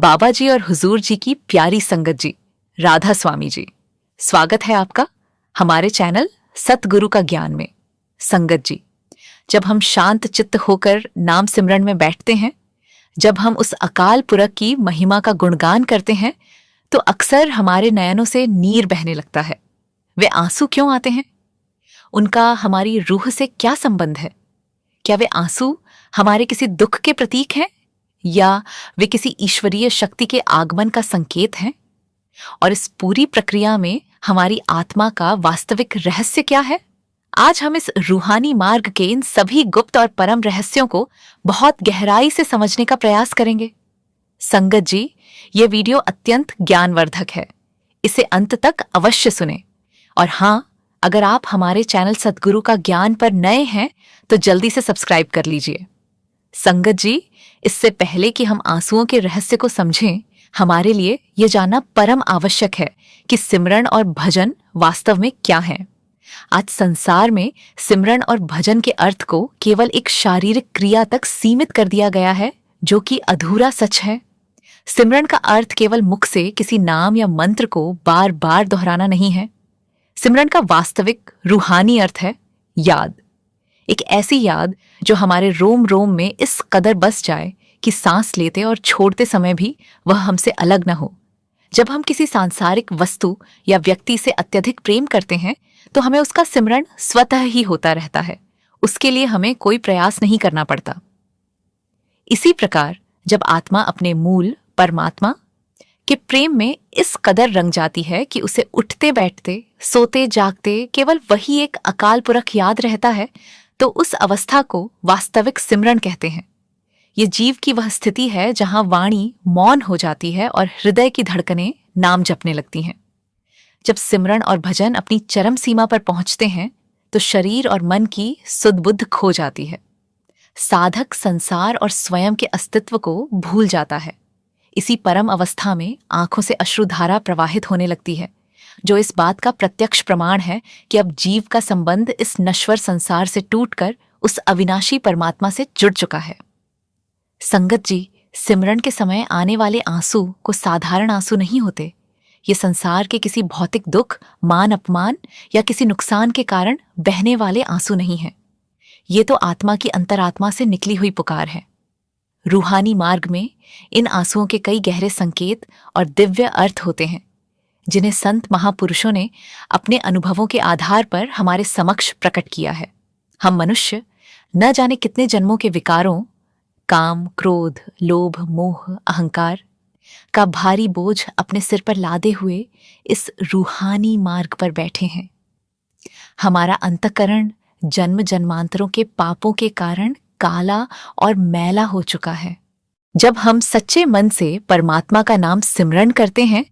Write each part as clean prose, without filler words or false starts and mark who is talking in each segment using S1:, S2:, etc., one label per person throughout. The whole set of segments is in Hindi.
S1: बाबा जी और हुजूर जी की प्यारी संगत जी, राधा स्वामी जी, स्वागत है आपका हमारे चैनल सतगुरु का ज्ञान में। संगत जी, जब हम शांत चित्त होकर नाम सिमरन में बैठते हैं, जब हम उस अकाल पुरख की महिमा का गुणगान करते हैं, तो अक्सर हमारे नयनों से नीर बहने लगता है। वे आंसू क्यों आते हैं? उनका हमारी रूह से क्या संबंध है? क्या वे आंसू हमारे किसी दुख के प्रतीक हैं या वे किसी ईश्वरीय शक्ति के आगमन का संकेत हैं? और इस पूरी प्रक्रिया में हमारी आत्मा का वास्तविक रहस्य क्या है? आज हम इस रूहानी मार्ग के इन सभी गुप्त और परम रहस्यों को बहुत गहराई से समझने का प्रयास करेंगे। संगत जी, ये वीडियो अत्यंत ज्ञानवर्धक है, इसे अंत तक अवश्य सुने। और हाँ, अगर आप हमारे चैनल सतगुरु का ज्ञान पर नए हैं तो जल्दी से सब्सक्राइब कर लीजिए। संगत जी, इससे पहले कि हम आंसुओं के रहस्य को समझें, हमारे लिए यह जानना परम आवश्यक है कि सिमरन और भजन वास्तव में क्या है। आज संसार में सिमरन और भजन के अर्थ को केवल एक शारीरिक क्रिया तक सीमित कर दिया गया है, जो कि अधूरा सच है। सिमरन का अर्थ केवल मुख से किसी नाम या मंत्र को बार बार दोहराना नहीं है। सिमरन का वास्तविक रूहानी अर्थ है याद। एक ऐसी याद जो हमारे रोम रोम में इस कदर बस जाए कि सांस लेते और छोड़ते समय भी वह हमसे अलग न हो। जब हम किसी सांसारिक वस्तु या व्यक्ति से अत्यधिक प्रेम करते हैं तो हमें उसका सिमरन स्वतः ही होता रहता है, उसके लिए हमें कोई प्रयास नहीं करना पड़ता। इसी प्रकार जब आत्मा अपने मूल परमात्मा के प्रेम में इस कदर रंग जाती है कि उसे उठते बैठते सोते जागते केवल वही एक अकाल पुरख याद रहता है, तो उस अवस्था को वास्तविक सिमरन कहते हैं। ये जीव की वह स्थिति है जहां वाणी मौन हो जाती है और हृदय की धड़कनें नाम जपने लगती हैं। जब सिमरन और भजन अपनी चरम सीमा पर पहुंचते हैं तो शरीर और मन की सुध बुद्ध खो जाती है। साधक संसार और स्वयं के अस्तित्व को भूल जाता है। इसी परम अवस्था में आंखों से अश्रुधारा प्रवाहित होने लगती है, जो इस बात का प्रत्यक्ष प्रमाण है कि अब जीव का संबंध इस नश्वर संसार से टूटकर उस अविनाशी परमात्मा से जुड़ चुका है। संगत जी, सिमरन के समय आने वाले आंसू को साधारण आंसू नहीं होते। ये संसार के किसी भौतिक दुख, मान अपमान या किसी नुकसान के कारण बहने वाले आंसू नहीं हैं। ये तो आत्मा की अंतरात्मा से निकली हुई पुकार है। रूहानी मार्ग में इन आंसुओं के कई गहरे संकेत और दिव्य अर्थ होते हैं, जिन्हें संत महापुरुषों ने अपने अनुभवों के आधार पर हमारे समक्ष प्रकट किया है। हम मनुष्य न जाने कितने जन्मों के विकारों, काम, क्रोध, लोभ, मोह, अहंकार का भारी बोझ अपने सिर पर लादे हुए इस रूहानी मार्ग पर बैठे हैं। हमारा अंतःकरण जन्म जन्मांतरों के पापों के कारण काला और मैला हो चुका है। जब हम सच्चे मन से परमात्मा का नाम सिमरन करते हैं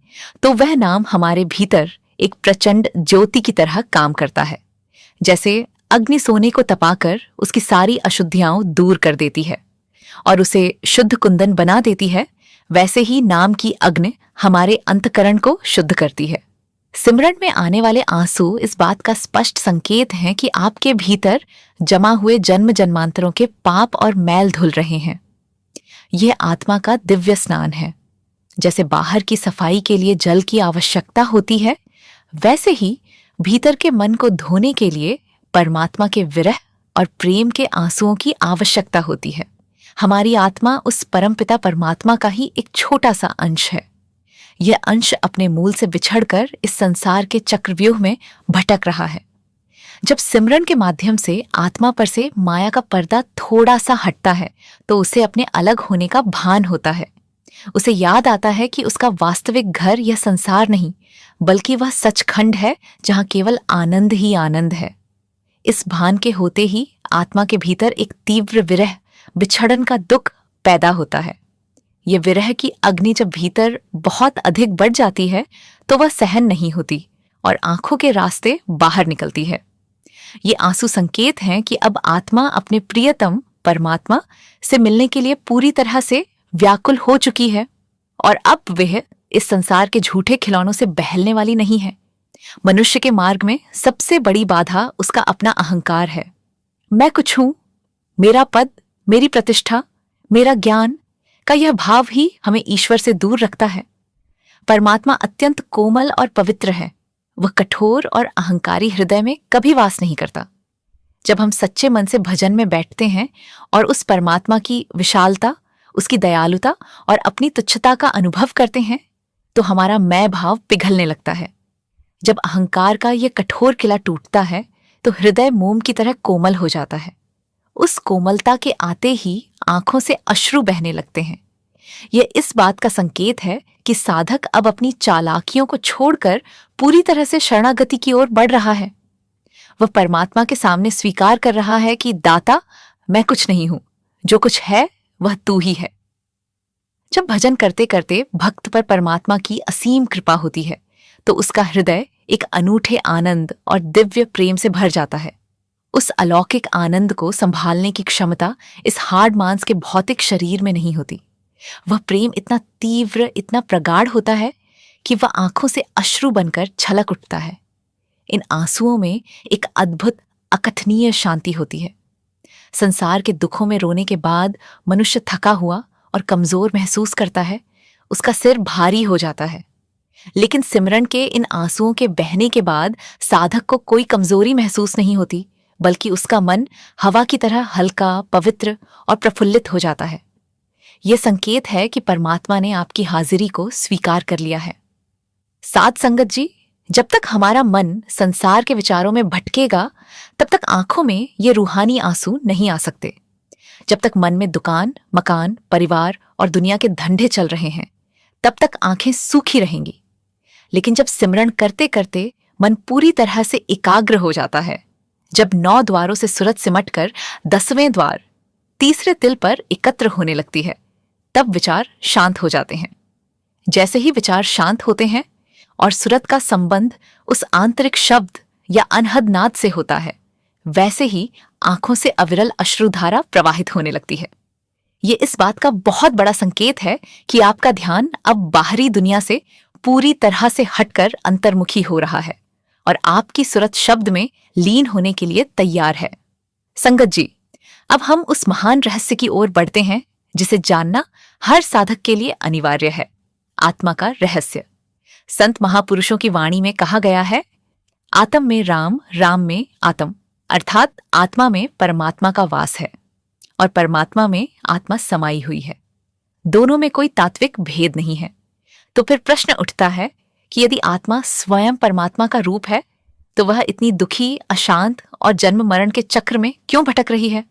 S1: तो वह नाम हमारे भीतर एक प्रचंड ज्योति की तरह काम करता है। जैसे अग्नि सोने को तपाकर उसकी सारी अशुद्धियां दूर कर देती है और उसे शुद्ध कुंदन बना देती है, वैसे ही नाम की अग्नि हमारे अंतःकरण को शुद्ध करती है। सिमरन में आने वाले आंसू इस बात का स्पष्ट संकेत हैं कि आपके भीतर जमा हुए जन्म जन्मांतरों के पाप और मैल धुल रहे हैं। यह आत्मा का दिव्य स्नान है। जैसे बाहर की सफाई के लिए जल की आवश्यकता होती है, वैसे ही भीतर के मन को धोने के लिए परमात्मा के विरह और प्रेम के आंसुओं की आवश्यकता होती है। हमारी आत्मा उस परमपिता परमात्मा का ही एक छोटा सा अंश है। यह अंश अपने मूल से बिछड़कर इस संसार के चक्रव्यूह में भटक रहा है। जब सिमरन के माध्यम से आत्मा पर से माया का पर्दा थोड़ा सा हटता है तो उसे अपने अलग होने का भान होता है। उसे याद आता है कि उसका वास्तविक घर यह संसार नहीं, बल्कि वह सचखंड है जहां केवल आनंद ही आनंद है। इस भान के होते ही आत्मा के भीतर एक तीव्र विरह, बिछड़न का दुख पैदा होता है। यह विरह की अग्नि जब भीतर बहुत अधिक बढ़ जाती है तो वह सहन नहीं होती और आंखों के रास्ते बाहर निकलती है। ये आंसू संकेत हैं कि अब आत्मा अपने प्रियतम परमात्मा से मिलने के लिए पूरी तरह से व्याकुल हो चुकी है और अब वह इस संसार के झूठे खिलौनों से बहलने वाली नहीं है। मनुष्य के मार्ग में सबसे बड़ी बाधा उसका अपना अहंकार है। मैं कुछ हूं, मेरा पद, मेरी प्रतिष्ठा, मेरा ज्ञान, का यह भाव ही हमें ईश्वर से दूर रखता है। परमात्मा अत्यंत कोमल और पवित्र है। वह कठोर और अहंकारी हृदय में कभी वास नहीं करता। जब हम सच्चे मन से भजन में बैठते हैं और उस परमात्मा की विशालता, उसकी दयालुता और अपनी तुच्छता का अनुभव करते हैं, तो हमारा मैं भाव पिघलने लगता है। जब अहंकार का यह कठोर किला टूटता है तो हृदय मोम की तरह कोमल हो जाता है। उस कोमलता के आते ही आंखों से अश्रु बहने लगते हैं। यह इस बात का संकेत है कि साधक अब अपनी चालाकियों को छोड़कर पूरी तरह से शरणागति की ओर बढ़ रहा है। वह परमात्मा के सामने स्वीकार कर रहा है कि दाता, मैं कुछ नहीं हूं, जो कुछ है वह तू ही है। जब भजन करते करते भक्त पर परमात्मा की असीम कृपा होती है तो उसका हृदय एक अनूठे आनंद और दिव्य प्रेम से भर जाता है। उस अलौकिक आनंद को संभालने की क्षमता इस हाड़ मांस के भौतिक शरीर में नहीं होती। वह प्रेम इतना तीव्र, इतना प्रगाढ़ होता है कि वह आंखों से अश्रु बनकर छलक उठता है। इन आंसुओं में एक अद्भुत, अकथनीय शांति होती है। संसार के दुखों में रोने के बाद मनुष्य थका हुआ और कमजोर महसूस करता है, उसका सिर भारी हो जाता है। लेकिन सिमरन के इन आंसुओं के बहने के बाद साधक को कोई कमजोरी महसूस नहीं होती, बल्कि उसका मन हवा की तरह हल्का, पवित्र और प्रफुल्लित हो जाता है। यह संकेत है कि परमात्मा ने आपकी हाजिरी को स्वीकार कर लिया है। साध संगत जी, जब तक हमारा मन संसार के विचारों में भटकेगा, तब तक आंखों में ये रूहानी आंसू नहीं आ सकते। जब तक मन में दुकान, मकान, परिवार और दुनिया के धंधे चल रहे हैं, तब तक आंखें सूखी रहेंगी। लेकिन जब सिमरन करते करते मन पूरी तरह से एकाग्र हो जाता है, जब 9 द्वारों से सूरत सिमटकर 10वें द्वार, तीसरे तिल पर एकत्र होने लगती है, तब विचार शांत हो जाते हैं। जैसे ही विचार शांत होते हैं और सूरत का संबंध उस आंतरिक शब्द या अनहद नाद से होता है, वैसे ही आंखों से अविरल अश्रुधारा प्रवाहित होने लगती है। ये इस बात का बहुत बड़ा संकेत है कि आपका ध्यान अब बाहरी दुनिया से पूरी तरह से हटकर अंतर्मुखी हो रहा है और आपकी सूरत शब्द में लीन होने के लिए तैयार है। संगत जी, अब हम उस महान रहस्य की ओर बढ़ते हैं जिसे जानना हर साधक के लिए अनिवार्य है, आत्मा का रहस्य। संत महापुरुषों की वाणी में कहा गया है, आत्म में राम, राम में आत्म, अर्थात आत्मा में परमात्मा का वास है और परमात्मा में आत्मा समाई हुई है। दोनों में कोई तात्विक भेद नहीं है। तो फिर प्रश्न उठता है कि यदि आत्मा स्वयं परमात्मा का रूप है, तो वह इतनी दुखी, अशांत और जन्म मरण के चक्र में क्यों भटक रही है?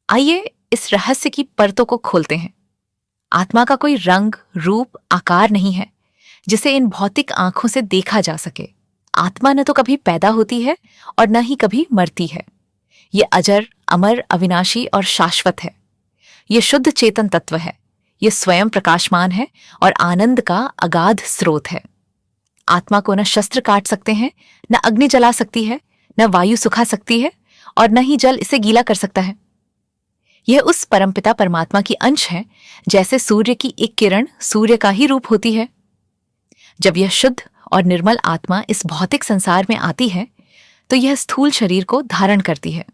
S1: आइए इस रहस्य की परतों को खोलते हैं। आत्मा का कोई रंग, रूप, आकार नहीं है जिसे इन भौतिक आंखों से देखा जा सके। आत्मा न तो कभी पैदा होती है और न ही कभी मरती है। ये अजर, अमर, अविनाशी और शाश्वत है। ये शुद्ध चेतन तत्व है। ये स्वयं प्रकाशमान है और आनंद का अगाध स्रोत है। आत्मा को न शस्त्र काट सकते हैं, न अग्नि जला सकती है, न वायु सुखा सकती है और न ही जल इसे गीला कर सकता है। यह उस परमपिता परमात्मा की अंश है, जैसे सूर्य की एक किरण सूर्य का ही रूप होती है। जब यह शुद्ध और निर्मल आत्मा इस भौतिक संसार में आती है, तो यह स्थूल शरीर को धारण करती है।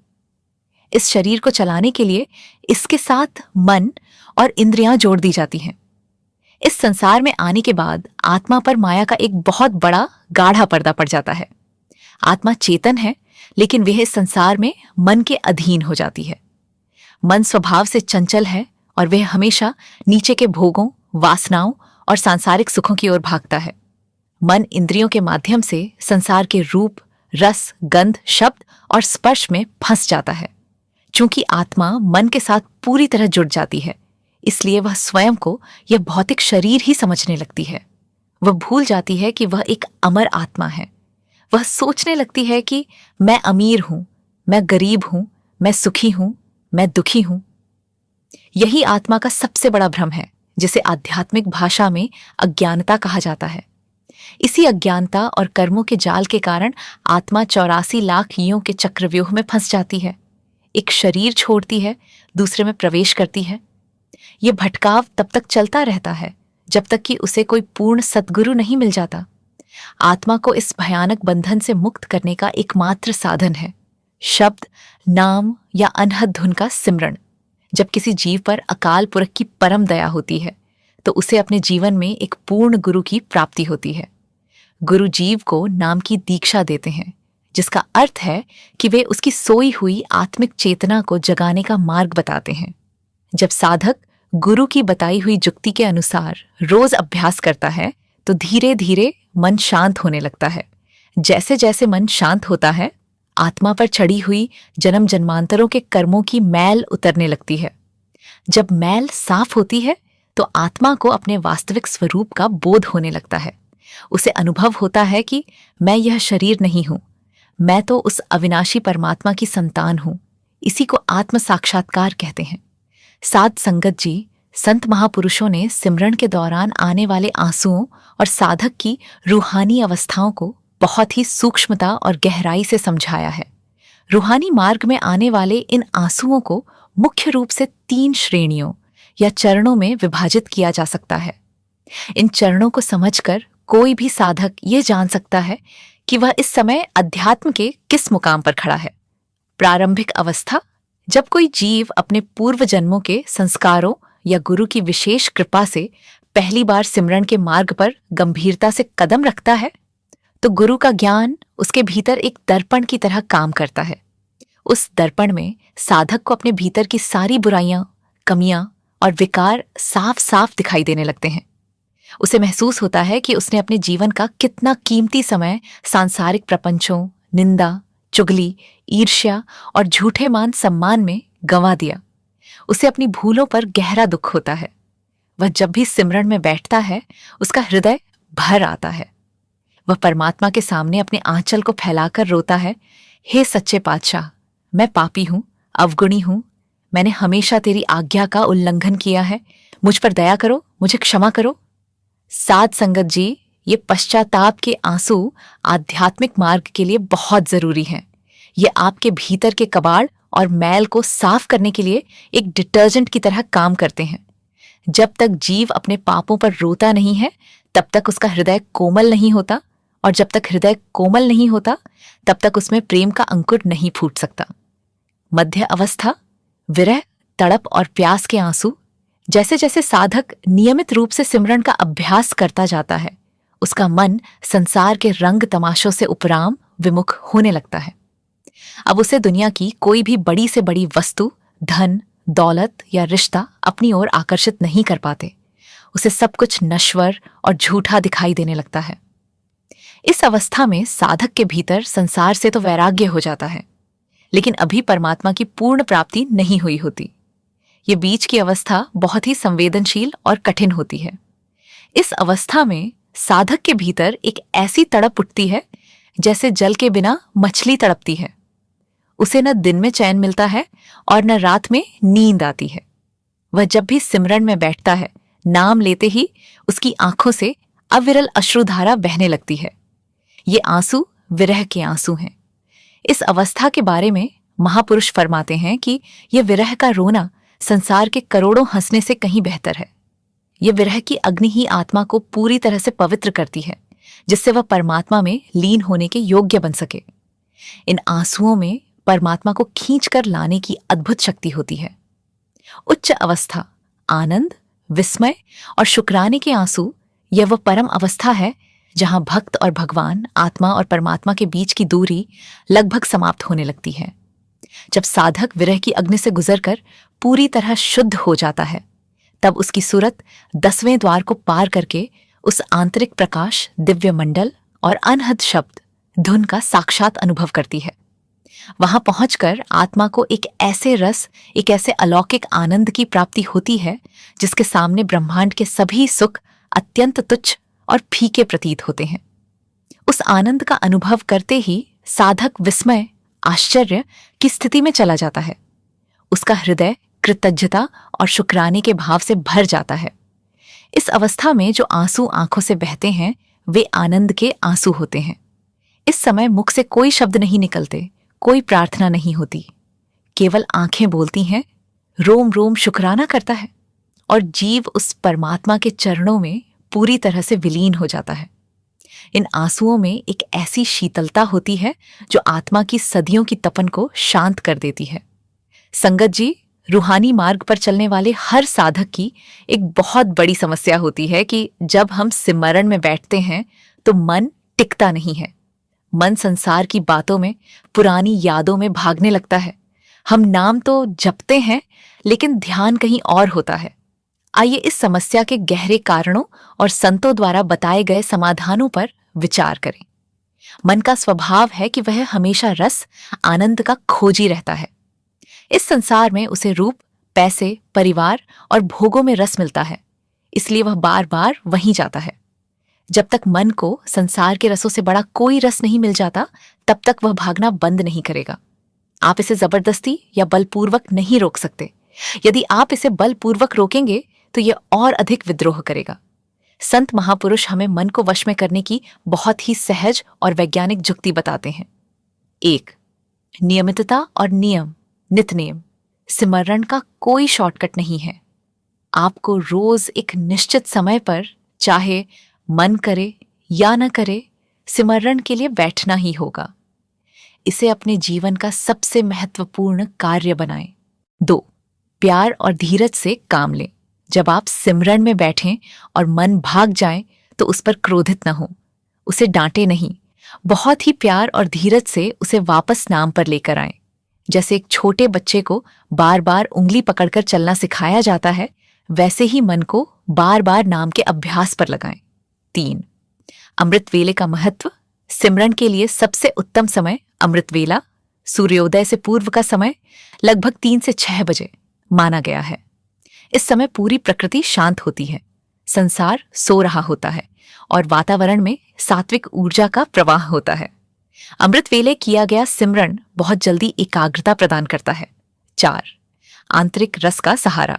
S1: इस शरीर को चलाने के लिए इसके साथ मन और इंद्रियां जोड़ दी जाती हैं। इस संसार में आने के बाद आत्मा पर माया का एक बहुत बड़ा गाढ़ा पर्दा पड़ जाता है। आत्मा चेतन है, लेकिन वह इस संसार में मन के अधीन हो जाती है। मन स्वभाव से चंचल है और वह हमेशा नीचे के भोगों, वासनाओं और सांसारिक सुखों की ओर भागता है। मन इंद्रियों के माध्यम से संसार के रूप, रस, गंध, शब्द और स्पर्श में फंस जाता है। चूंकि आत्मा मन के साथ पूरी तरह जुड़ जाती है, इसलिए वह स्वयं को यह भौतिक शरीर ही समझने लगती है। वह भूल जाती है कि वह एक अमर आत्मा है। वह सोचने लगती है कि मैं अमीर हूं, मैं गरीब हूं, मैं सुखी हूं, मैं दुखी हूं। यही आत्मा का सबसे बड़ा भ्रम है, जिसे आध्यात्मिक भाषा में अज्ञानता कहा जाता है। इसी अज्ञानता और कर्मों के जाल के कारण आत्मा 84 लाख यों के चक्रव्यूह में फंस जाती है। एक शरीर छोड़ती है, दूसरे में प्रवेश करती है। यह भटकाव तब तक चलता रहता है जब तक कि उसे कोई पूर्ण सद्गुरु नहीं मिल जाता। आत्मा को इस भयानक बंधन से मुक्त करने का एकमात्र साधन है शब्द, नाम या अनहद धुन का सिमरण। जब किसी जीव पर अकाल पुरख की परम दया होती है तो उसे अपने जीवन में एक पूर्ण गुरु की प्राप्ति होती है। गुरु जीव को नाम की दीक्षा देते हैं, जिसका अर्थ है कि वे उसकी सोई हुई आत्मिक चेतना को जगाने का मार्ग बताते हैं। जब साधक गुरु की बताई हुई जुक्ति के अनुसार रोज अभ्यास करता है तो धीरे धीरे मन शांत होने लगता है। जैसे जैसे मन शांत होता है, आत्मा पर चढ़ी हुई जन्म जन्मांतरों के कर्मों की मैल उतरने लगती है। जब मैल साफ होती है तो आत्मा को अपने वास्तविक स्वरूप का बोध होने लगता है। उसे अनुभव होता है कि मैं यह शरीर नहीं हूं, मैं तो उस अविनाशी परमात्मा की संतान हूं। इसी को आत्म साक्षात्कार कहते हैं। साध संगत जी, संत महापुरुषों ने सिमरन के दौरान आने वाले आंसुओं और साधक की रूहानी अवस्थाओं को बहुत ही सूक्ष्मता और गहराई से समझाया है। रूहानी मार्ग में आने वाले इन आंसुओं को मुख्य रूप से 3 श्रेणियों या चरणों में विभाजित किया जा सकता है। इन चरणों को समझकर कोई भी साधक ये जान सकता है कि वह इस समय अध्यात्म के किस मुकाम पर खड़ा है। प्रारंभिक अवस्था, जब कोई जीव अपने पूर्व जन्मों के संस्कारों या गुरु की विशेष कृपा से पहली बार सिमरन के मार्ग पर गंभीरता से कदम रखता है, तो गुरु का ज्ञान उसके भीतर एक दर्पण की तरह काम करता है। उस दर्पण में साधक को अपने भीतर की सारी बुराइयां, कमियां और विकार साफ साफ दिखाई देने लगते हैं। उसे महसूस होता है कि उसने अपने जीवन का कितना कीमती समय सांसारिक प्रपंचों, निंदा, चुगली, ईर्ष्या और झूठे मान सम्मान में गंवा दिया। उसे अपनी भूलों पर गहरा दुख होता है। वह जब भी सिमरन में बैठता है, उसका हृदय भर आता है। वह परमात्मा के सामने अपने आंचल को फैलाकर रोता है, हे सच्चे पातशाह, मैं पापी हूं, अवगुणी हूं, मैंने हमेशा तेरी आज्ञा का उल्लंघन किया है, मुझ पर दया करो, मुझे क्षमा करो। साध संगत जी, ये पश्चाताप के आंसू आध्यात्मिक मार्ग के लिए बहुत जरूरी हैं। ये आपके भीतर के कबाड़ और मैल को साफ करने के लिए एक डिटर्जेंट की तरह काम करते हैं। जब तक जीव अपने पापों पर रोता नहीं है, तब तक उसका हृदय कोमल नहीं होता, और जब तक हृदय कोमल नहीं होता, तब तक उसमें प्रेम का अंकुर नहीं फूट सकता। मध्य अवस्था, विरह, तड़प और प्यास के आंसू। जैसे जैसे साधक नियमित रूप से सिमरन का अभ्यास करता जाता है, उसका मन संसार के रंग तमाशों से उपराम विमुख होने लगता है। अब उसे दुनिया की कोई भी बड़ी से बड़ी वस्तु, धन, दौलत या रिश्ता अपनी ओर आकर्षित नहीं कर पाते। उसे सब कुछ नश्वर और झूठा दिखाई देने लगता है। इस अवस्था में साधक के भीतर संसार से तो वैराग्य हो जाता है, लेकिन अभी परमात्मा की पूर्ण प्राप्ति नहीं हुई होती। ये बीच की अवस्था बहुत ही संवेदनशील और कठिन होती है। इस अवस्था में साधक के भीतर एक ऐसी तड़प उठती है जैसे जल के बिना मछली तड़पती है। उसे न दिन में चैन मिलता है और न रात में नींद आती है। वह जब भी सिमरन में बैठता है, नाम लेते ही उसकी आंखों से अविरल अश्रुधारा बहने लगती है। ये आंसू विरह के आंसू हैं। इस अवस्था के बारे में महापुरुष फरमाते हैं कि यह विरह का रोना संसार के करोड़ों हंसने से कहीं बेहतर है। यह विरह की अग्नि ही आत्मा को पूरी तरह से पवित्र करती है, जिससे वह परमात्मा में लीन होने के योग्य बन सके। इन आंसुओं में परमात्मा को खींचकर लाने की अद्भुत शक्ति होती है। उच्च अवस्था, आनंद, विस्मय और शुक्राने के आंसू, यह वह परम अवस्था है जहां भक्त और भगवान, आत्मा और परमात्मा के बीच की दूरी लगभग समाप्त होने लगती है। जब साधक विरह की अग्नि से गुजरकर पूरी तरह शुद्ध हो जाता है, तब उसकी सूरत 10वें द्वार को पार करके उस आंतरिक प्रकाश, दिव्य मंडल और अनहद शब्द, धुन का साक्षात अनुभव करती है। वहां पहुंचकर आत्मा को एक ऐसे रस, एक ऐसे अलौकिक आनंद की प्राप्ति होती है जिसके सामने ब्रह्मांड के सभी सुख अत्यंत तुच्छ और फीके प्रतीत होते हैं। उस आनंद का अनुभव करते ही साधक विस्मय, आश्चर्य की स्थिति में चला जाता है। उसका हृदय कृतज्ञता और शुक्राने के भाव से भर जाता है। इस अवस्था में जो आंसू आंखों से बहते हैं, वे आनंद के आंसू होते हैं। इस समय मुख से कोई शब्द नहीं निकलते, कोई प्रार्थना नहीं होती, केवल आंखें बोलती हैं, रोम रोम शुक्राना करता है और जीव उस परमात्मा के चरणों में पूरी तरह से विलीन हो जाता है। इन आंसुओं में एक ऐसी शीतलता होती है जो आत्मा की सदियों की तपन को शांत कर देती है। संगत जी, रूहानी मार्ग पर चलने वाले हर साधक की एक बहुत बड़ी समस्या होती है कि जब हम सिमरन में बैठते हैं तो मन टिकता नहीं है। मन संसार की बातों में, पुरानी यादों में भागने लगता है। हम नाम तो जपते हैं लेकिन ध्यान कहीं और होता है। आइए इस समस्या के गहरे कारणों और संतों द्वारा बताए गए समाधानों पर विचार करें। मन का स्वभाव है कि वह हमेशा रस, आनंद का खोजी रहता है। इस संसार में उसे रूप, पैसे, परिवार और भोगों में रस मिलता है, इसलिए वह बार बार वहीं जाता है। जब तक मन को संसार के रसों से बड़ा कोई रस नहीं मिल जाता, तब तक वह भागना बंद नहीं करेगा। आप इसे जबरदस्ती या बलपूर्वक नहीं रोक सकते। यदि आप इसे बलपूर्वक रोकेंगे तो यह और अधिक विद्रोह करेगा। संत महापुरुष हमें मन को वश में करने की बहुत ही सहज और वैज्ञानिक जुक्ति बताते हैं। 1. नियमितता और नियम, नित्यनेम। सिमरन का कोई शॉर्टकट नहीं है। आपको रोज एक निश्चित समय पर, चाहे मन करे या न करे, सिमरन के लिए बैठना ही होगा। इसे अपने जीवन का सबसे महत्वपूर्ण कार्य बनाएं। 2. प्यार और धीरज से काम लें। जब आप सिमरन में बैठें और मन भाग जाए तो उस पर क्रोधित न हो, उसे डांटे नहीं। बहुत ही प्यार और धीरज से उसे वापस नाम पर लेकर आएं। जैसे एक छोटे बच्चे को बार बार उंगली पकड़कर चलना सिखाया जाता है, वैसे ही मन को बार बार नाम के अभ्यास पर लगाएं। 3. अमृत वेले का महत्व। सिमरन के लिए सबसे उत्तम समय अमृत वेला, सूर्योदय से पूर्व का समय, लगभग 3 से 6 बजे माना गया है। इस समय पूरी प्रकृति शांत होती है, संसार सो रहा होता है और वातावरण में सात्विक ऊर्जा का प्रवाह होता है। अमृत वेले किया गया सिमरन बहुत जल्दी एकाग्रता प्रदान करता है। 4. आंतरिक रस का सहारा।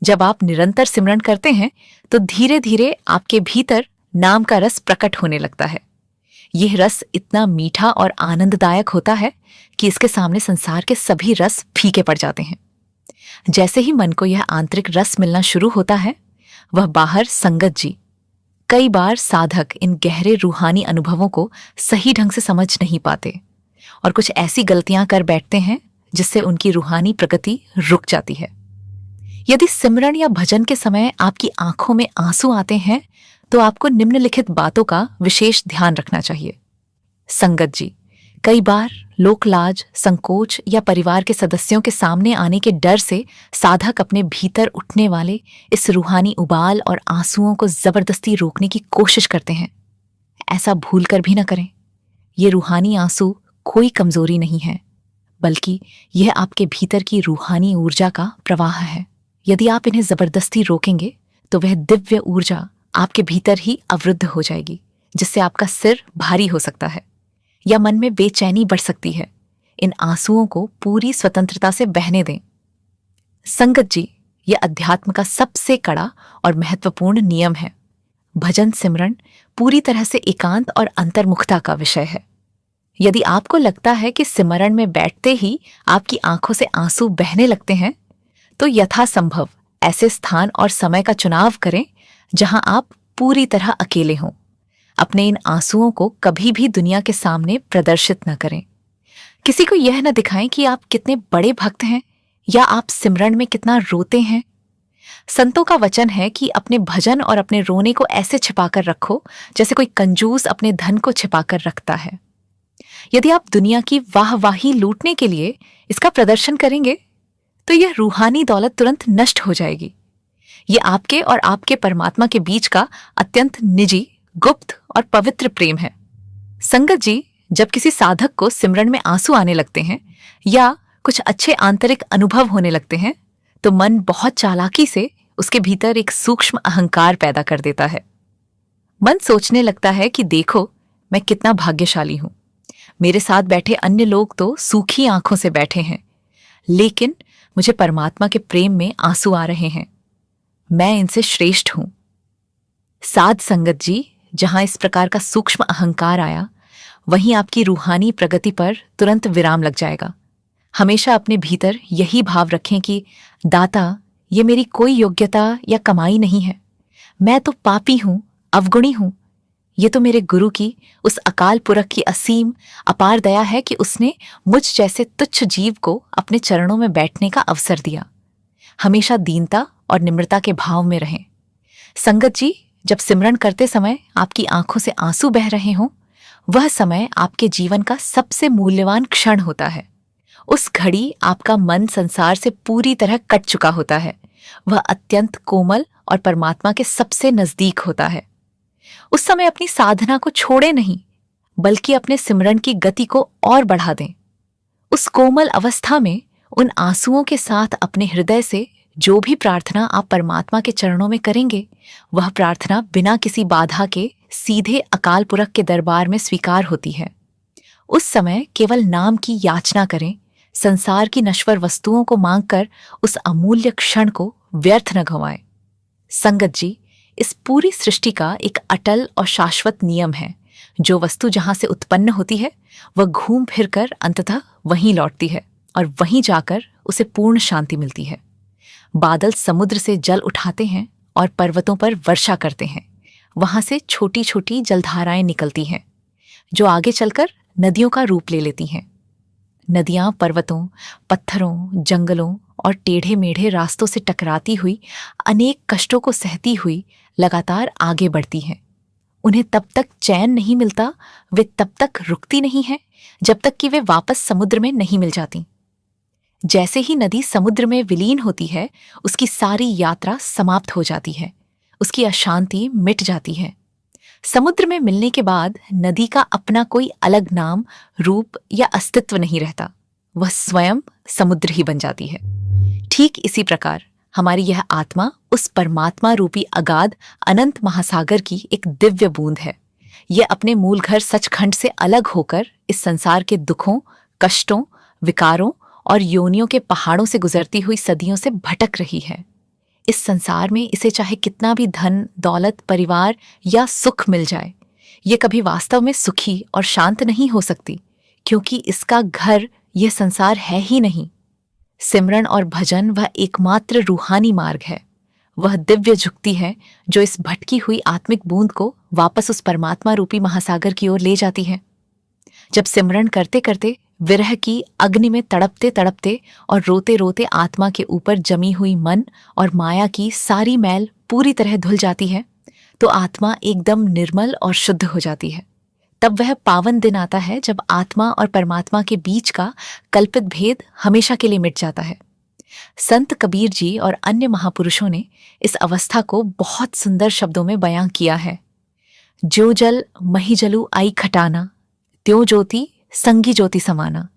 S1: जब आप निरंतर सिमरन करते हैं तो धीरे धीरे आपके भीतर नाम का रस प्रकट होने लगता है। यह रस इतना मीठा और आनंददायक होता है कि इसके सामने संसार के सभी रस फीके पड़ जाते हैं। जैसे ही मन को यह आंतरिक रस मिलना शुरू होता है, वह बाहर संगत जी। कई बार साधक इन गहरे रूहानी अनुभवों को सही ढंग से समझ नहीं पाते और कुछ ऐसी गलतियां कर बैठते हैं जिससे उनकी रूहानी प्रगति रुक जाती है। यदि सिमरन या भजन के समय आपकी आंखों में आंसू आते हैं तो आपको निम्नलिखित बातों का विशेष ध्यान रखना चाहिए। संगत जी, कई बार लोकलाज, संकोच या परिवार के सदस्यों के सामने आने के डर से साधक अपने भीतर उठने वाले इस रूहानी उबाल और आंसुओं को जबरदस्ती रोकने की कोशिश करते हैं। ऐसा भूलकर भी न करें। ये रूहानी आंसू कोई कमजोरी नहीं है, बल्कि यह आपके भीतर की रूहानी ऊर्जा का प्रवाह है। यदि आप इन्हें जबरदस्ती रोकेंगे तो वह दिव्य ऊर्जा आपके भीतर ही अवरुद्ध हो जाएगी, जिससे आपका सिर भारी हो सकता है या मन में बेचैनी बढ़ सकती है। इन आंसुओं को पूरी स्वतंत्रता से बहने दें। संगत जी, यह अध्यात्म का सबसे कड़ा और महत्वपूर्ण नियम है। भजन सिमरन पूरी तरह से एकांत और अंतर्मुखता का विषय है। यदि आपको लगता है कि सिमरन में बैठते ही आपकी आंखों से आंसू बहने लगते हैं, तो यथासंभव ऐसे स्थान और समय का चुनाव करें जहां आप पूरी तरह अकेले हों। अपने इन आंसुओं को कभी भी दुनिया के सामने प्रदर्शित न करें। किसी को यह न दिखाएं कि आप कितने बड़े भक्त हैं या आप सिमरन में कितना रोते हैं। संतों का वचन है कि अपने भजन और अपने रोने को ऐसे छिपाकर रखो जैसे कोई कंजूस अपने धन को छिपाकर रखता है। यदि आप दुनिया की वाहवाही लूटने के लिए इसका प्रदर्शन करेंगे तो यह रूहानी दौलत तुरंत नष्ट हो जाएगी। ये आपके और आपके परमात्मा के बीच का अत्यंत निजी, गुप्त और पवित्र प्रेम है। संगत जी, जब किसी साधक को सिमरन में आंसू आने लगते हैं या कुछ अच्छे आंतरिक अनुभव होने लगते हैं तो मन बहुत चालाकी से उसके भीतर एक सूक्ष्म अहंकार पैदा कर देता है। मन सोचने लगता है कि देखो, मैं कितना भाग्यशाली हूं। मेरे साथ बैठे अन्य लोग तो सूखी आंखों से बैठे हैं, लेकिन मुझे परमात्मा के प्रेम में आंसू आ रहे हैं। मैं इनसे श्रेष्ठ हूं। साध संगत जी, जहां इस प्रकार का सूक्ष्म अहंकार आया, वहीं आपकी रूहानी प्रगति पर तुरंत विराम लग जाएगा। हमेशा अपने भीतर यही भाव रखें कि दाता, ये मेरी कोई योग्यता या कमाई नहीं है। मैं तो पापी हूं, अवगुणी हूं। ये तो मेरे गुरु की, उस अकाल पुरख की असीम अपार दया है कि उसने मुझ जैसे तुच्छ जीव को अपने चरणों में बैठने का अवसर दिया हमेशा दीनता और निम्रता के भाव में रहें। संगत जी, जब सिमरन करते समय आपकी आंखों से आंसू बह रहे हों, वह समय आपके जीवन का सबसे मूल्यवान क्षण होता है। उस घड़ी आपका मन संसार से पूरी तरह कट चुका होता है। वह अत्यंत कोमल और परमात्मा के सबसे नजदीक होता है। उस समय अपनी साधना को छोड़े नहीं, बल्कि अपने सिमरन की गति को और बढ़ा दें। उस कोमल अवस्था में उन आंसुओं के साथ अपने हृदय से जो भी प्रार्थना आप परमात्मा के चरणों में करेंगे, वह प्रार्थना बिना किसी बाधा के सीधे अकाल पुरख के दरबार में स्वीकार होती है। उस समय केवल नाम की याचना करें, संसार की नश्वर वस्तुओं को मांगकर उस अमूल्य क्षण को व्यर्थ न गंवाएं। संगत जी, इस पूरी सृष्टि का एक अटल और शाश्वत नियम है। जो वस्तु जहां से उत्पन्न होती है, वह घूम फिर कर अंततः वहीं लौटती है और वहीं जाकर उसे पूर्ण शांति मिलती है। बादल समुद्र से जल उठाते हैं और पर्वतों पर वर्षा करते हैं। वहां से छोटी छोटी जलधाराएं निकलती हैं, जो आगे चलकर नदियों का रूप ले लेती हैं। नदियां पर्वतों, पत्थरों, जंगलों और टेढ़े मेढ़े रास्तों से टकराती हुई, अनेक कष्टों को सहती हुई लगातार आगे बढ़ती हैं। उन्हें तब तक चैन नहीं मिलता, वे तब तक रुकती नहीं हैं, जब तक कि वे वापस समुद्र में नहीं मिल जाती। जैसे ही नदी समुद्र में विलीन होती है, उसकी सारी यात्रा समाप्त हो जाती है, उसकी अशांति मिट जाती है। समुद्र में मिलने के बाद नदी का अपना कोई अलग नाम, रूप या अस्तित्व नहीं रहता। वह स्वयं समुद्र ही बन जाती है। ठीक इसी प्रकार हमारी यह आत्मा उस परमात्मा रूपी अगाध अनंत महासागर की एक दिव्य बूंद है। यह अपने मूल घर सचखंड से अलग होकर इस संसार के दुखों, कष्टों, विकारों और योनियों के पहाड़ों से गुजरती हुई सदियों से भटक रही है। इस संसार में इसे चाहे कितना भी धन, दौलत, परिवार या सुख मिल जाए, ये कभी वास्तव में सुखी और शांत नहीं हो सकती, क्योंकि इसका घर यह संसार है ही नहीं। सिमरन और भजन वह एकमात्र रूहानी मार्ग है। वह दिव्य जुक्ति है जो इस भटकी हुई आत्मिक बूंद को वापस उस परमात्मा रूपी महासागर की ओर ले जाती है। जब सिमरन करते करते विरह की अग्नि में तड़पते तड़पते और रोते रोते आत्मा के ऊपर जमी हुई मन और माया की सारी मैल पूरी तरह धुल जाती है, तो आत्मा एकदम निर्मल और शुद्ध हो जाती है। तब वह पावन दिन आता है जब आत्मा और परमात्मा के बीच का कल्पित भेद हमेशा के लिए मिट जाता है। संत कबीर जी और अन्य महापुरुषों ने इस अवस्था को बहुत सुंदर शब्दों में बयां किया है। ज्यों जल मही जलु आई खटाना, त्यों ज्योति संगी ज्योति समाना।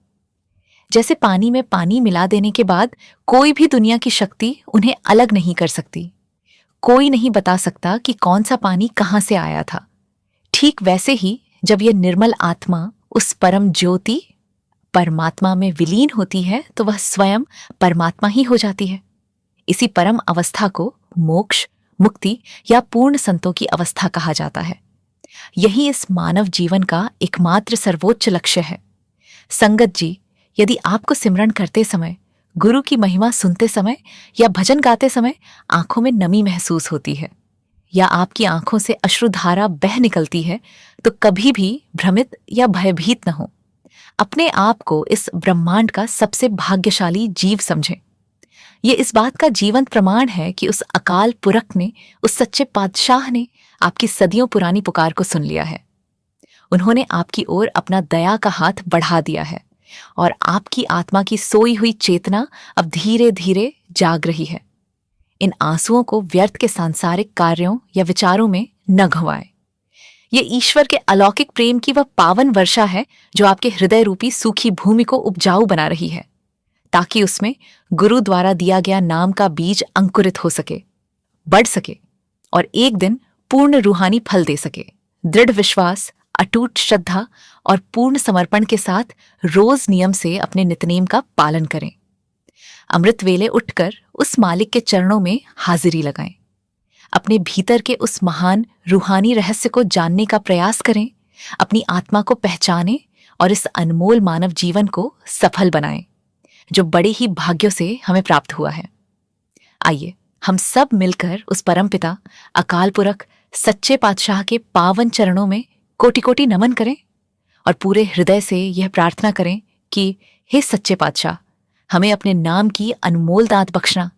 S1: जैसे पानी में पानी मिला देने के बाद कोई भी दुनिया की शक्ति उन्हें अलग नहीं कर सकती। कोई नहीं बता सकता कि कौन सा पानी कहाँ से आया था। ठीक वैसे ही जब यह निर्मल आत्मा उस परम ज्योति परमात्मा में विलीन होती है, तो वह स्वयं परमात्मा ही हो जाती है। इसी परम अवस्था को मोक्ष, मुक्ति या पूर्ण संतों की अवस्था कहा जाता है। यही इस मानव जीवन का एकमात्र सर्वोच्च लक्ष्य है। संगत जी, यदि आपको सिमरन करते समय, गुरु की महिमा सुनते समय या भजन गाते समय आंखों में नमी महसूस होती है या आपकी आंखों से अश्रुधारा बह निकलती है, तो कभी भी भ्रमित या भयभीत न हो। अपने आप को इस ब्रह्मांड का सबसे भाग्यशाली जीव समझें। ये इस बात का जीवंत प्रमाण है कि उस अकाल पुरख ने, उस सच्चे पातशाह ने आपकी सदियों पुरानी पुकार को सुन लिया है। उन्होंने आपकी ओर अपना दया का हाथ बढ़ा दिया है और आपकी आत्मा की सोई हुई चेतना अब धीरे धीरे जाग रही है। इन आंसुओं को व्यर्थ के सांसारिक कार्यों या विचारों में न घुमाएं। ये ईश्वर के अलौकिक प्रेम की वह पावन वर्षा है जो आपके हृदय रूपी सूखी भूमि को उपजाऊ बना रही है, ताकि उसमें गुरु द्वारा दिया गया नाम का बीज अंकुरित हो सके, बढ़ सके और एक दिन पूर्ण रूहानी फल दे सके। दृढ़ विश्वास, अटूट श्रद्धा और पूर्ण समर्पण के साथ रोज नियम से अपने नित्यनेम का पालन करें। अमृत वेले उठकर उस मालिक के चरणों में हाजिरी लगाएं। अपने भीतर के उस महान रूहानी रहस्य को जानने का प्रयास करें। अपनी आत्मा को पहचानें और इस अनमोल मानव जीवन को सफल बनाएं, जो बड़े ही भाग्यों से हमें प्राप्त हुआ है। आइए हम सब मिलकर उस परमपिता अकाल पुरख सच्चे पातशाह के पावन चरणों में कोटि कोटि नमन करें और पूरे हृदय से यह प्रार्थना करें कि हे सच्चे पातशाह, हमें अपने नाम की अनमोल दात बख्शना,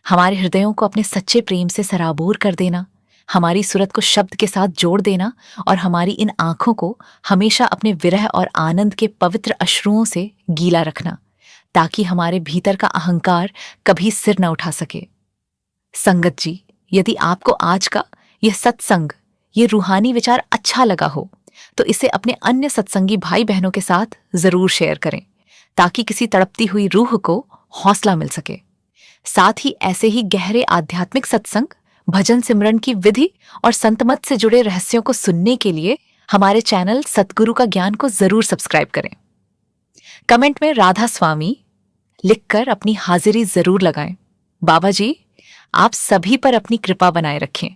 S1: हमारे हृदयों को अपने सच्चे प्रेम से सराबोर कर देना, हमारी सूरत को शब्द के साथ जोड़ देना और हमारी इन आंखों को हमेशा अपने विरह और आनंद के पवित्र अश्रुओं से गीला रखना, ताकि हमारे भीतर का अहंकार कभी सिर न उठा सके। संगत जी, यदि आपको आज का यह सत्संग, ये रूहानी विचार अच्छा लगा हो तो इसे अपने अन्य सत्संगी भाई बहनों के साथ जरूर शेयर करें, ताकि किसी तड़पती हुई रूह को हौसला मिल सके। साथ ही ऐसे ही गहरे आध्यात्मिक सत्संग, भजन सिमरन की विधि और संतमत से जुड़े रहस्यों को सुनने के लिए हमारे चैनल सतगुरु का ज्ञान को जरूर सब्सक्राइब करें। कमेंट में राधा स्वामी लिखकर अपनी हाजिरी जरूर लगाएं। बाबा जी, आप सभी पर अपनी कृपा बनाए रखें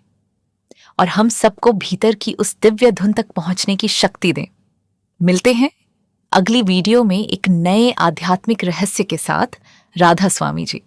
S1: और हम सबको भीतर की उस दिव्य धुन तक पहुंचने की शक्ति दें। मिलते हैं अगली वीडियो में एक नए आध्यात्मिक रहस्य के साथ। राधा स्वामी जी।